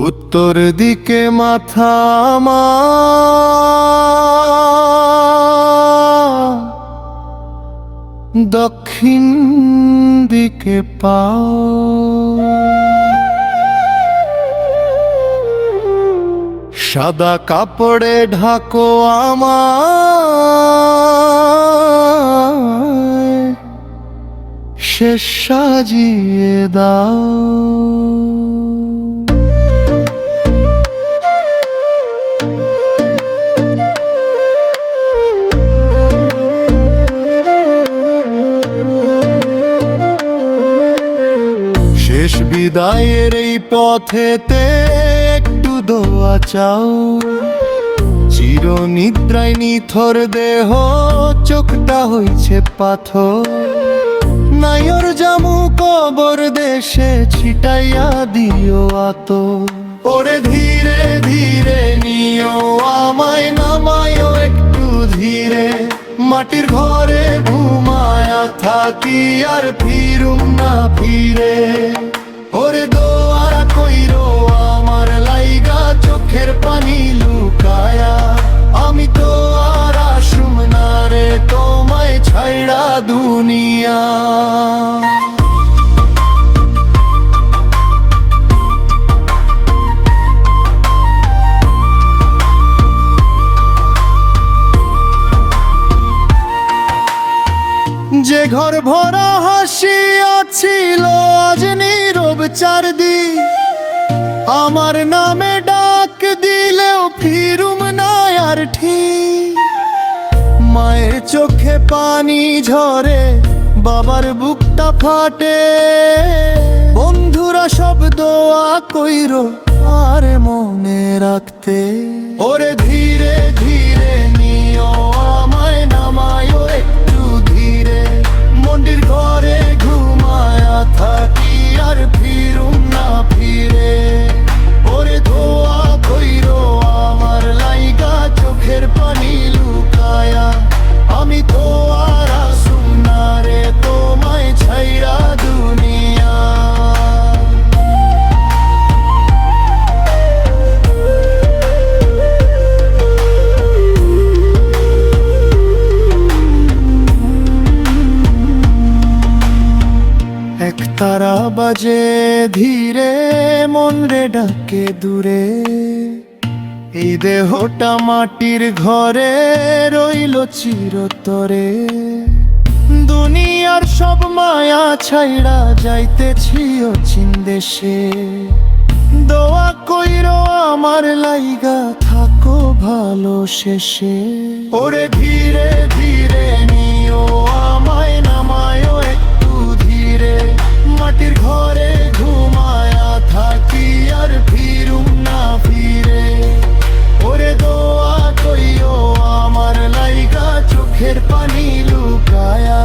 উত্তর দিকে মাথা আমার, দক্ষিণ দিকে পাও। সাদা কাপড়ে ঢাকো আমায়, শেষ সাজিয়ে দাও। শেষ বিদায়ের এই পথেতে একটু দোয়া চাও। চিরনিদ্রায় নিথর দেহ, চোখটা হইছে পাথর। নাইর জামু কবর দেশে ছিটাইয়া দিও আতো। ওরে ধীরে ধীরে নিও আমায়, নামায়ও একটু ধীরে। মাটির ঘরে ঘুমায়া থাকি আর ফিরুম না ফিরে। ওরে দোয়া কইরো আমার লাইগা, চোখের পানি লুকায়া। আমি তো আর আসুম না রে তোমায় ছাইড়া দুনিয়া। যে ঘর ভরা হাসিয়া ছিল আজ নীরব চারদিক। আমার নামে ডাক দিলেও ফিরুম না আর ঠিক। মায়ের চোখে পানি ঝরে, বাবার বুকটা ফাটে। বন্ধুরা সব দোয়া কইরো আর মনে রাখতে। ওরে ধীরে ধীরে নিও আমায়, নামায়ও একটু ধীরে। মন্দির ঘরে ঘুমায়া থাকি আর ফিরুম না ফিরে। ওরে দোয়া কইরো আমার লাইগা, চোখের পানি লুকায়া। আমি তো আর আসুম না রে তোমায় ছাইড়া দুনিয়া। একতারা বাজে ধীরে, মন রে ডাকে দূরে। এই দেহটা মাটির ঘরে রইল চিরতরে। দুনিয়ার সব মায়া ছাইড়া যাইতেছি অচিন দেশে। দোয়া কইরো আমার লাইগা, থাকো ভালো শেষে। ওরে ধীরে ধীরে নিও আমায়, নামায়ও একটু ধীরে। মাটির ঘরে ঘুমায়া থাকি আর ফিরুম না ফিরে। ওরে দোয়া কইও আমার লাইগা, চোখের পানি লুকায়া।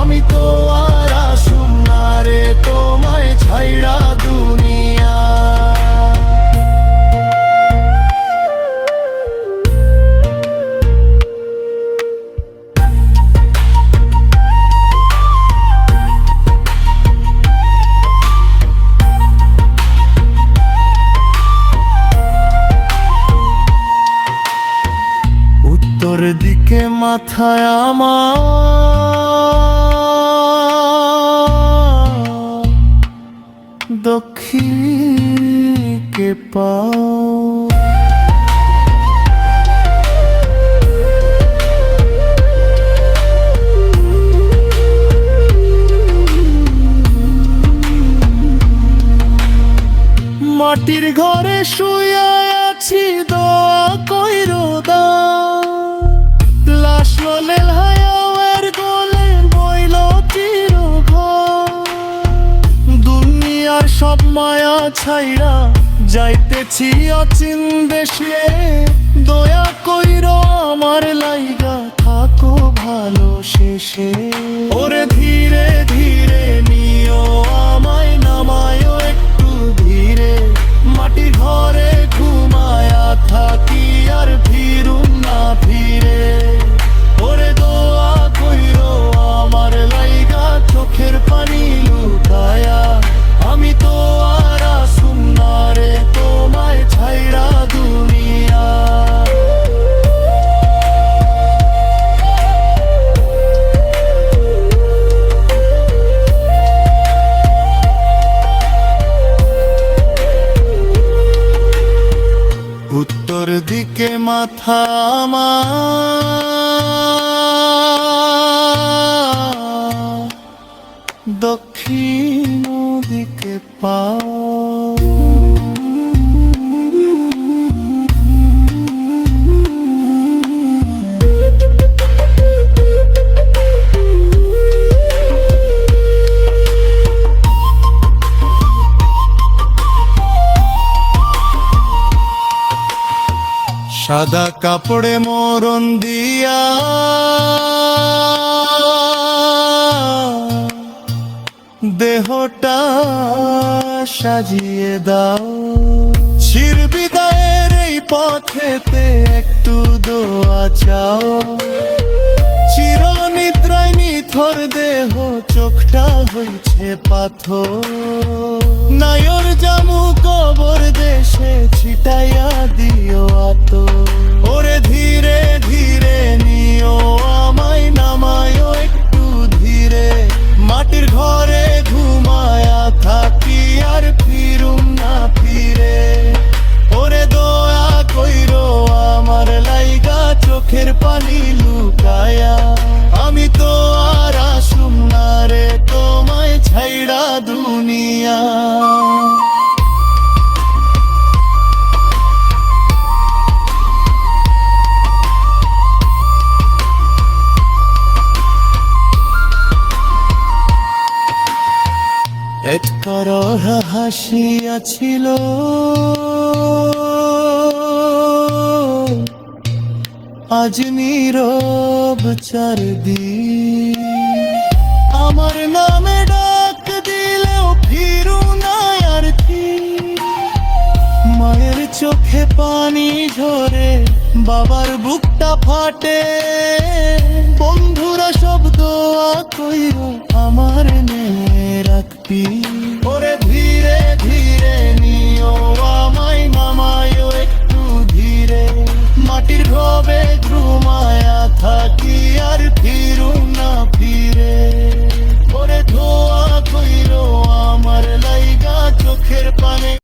আমি তো আর আসুম না রে তোমায় ছাইড়া দুনিয়া। উত্তর দিকে মাথায় আমার, দক্ষিণকে পাও। মাটির ঘরে শুয়ে আছি, দোয়া কইরো দাও। লাশ ললে হায়াওয়ের গোলে বইল চিরঘর। দুনিয়ার সব মায়া ছাইড়া যাইতেছি অচিন দেশে। দয়া কইরো আমার লাইগা, থাকো ভালো শেষে। ওরে ধীরে ধীরে নিও আমায়, নামায়ও একটু ধীরে। মাটির ঘরে ঘুমায়া থাকি আর ফিরুম না ফিরে। ওরে দোয়া কইরো আমার লাইগা, চোখের পানি লুকায়া। আমি তো আর আসুম না রে তো দিকে মাথা আমার, দক্ষিণ দিকে পাও। সাদা কাপড়ে মরণ দিয়া দেহটা সাজিয়ে দাও। চির বিদায়ের এই পথেতে একটু দোয়া চাও। চির নিদ্রায় নিথর দেহ, চোখটা হইছে পাথর। নায়র জামু কবর দেশে ছিটাইয়া দিও আতো। ওরে ধীরে ধীরে নিও আমায়, নামায়ও একটু ধীরে। মাটির ঘরে ঘুমায়া থাকি আর ফিরুম না ফিরে। ওরে দয়া কইরো আমার লাইগা, চোখের পানি লুকায়া। আমি তো আর আসুম না রে তোমায় ছাইড়া দুনিয়া। এক করহা হাসিয়াছিল, আজ নীরব চারদিন। আমার নামে ডাক দিলেও ফিরু না আর কি। মায়ের চোখে পানি ঝরে, বাবার বুকটা ফাটে। বন্ধুরা সব দোয়া কইরো আমার নে রাখবি।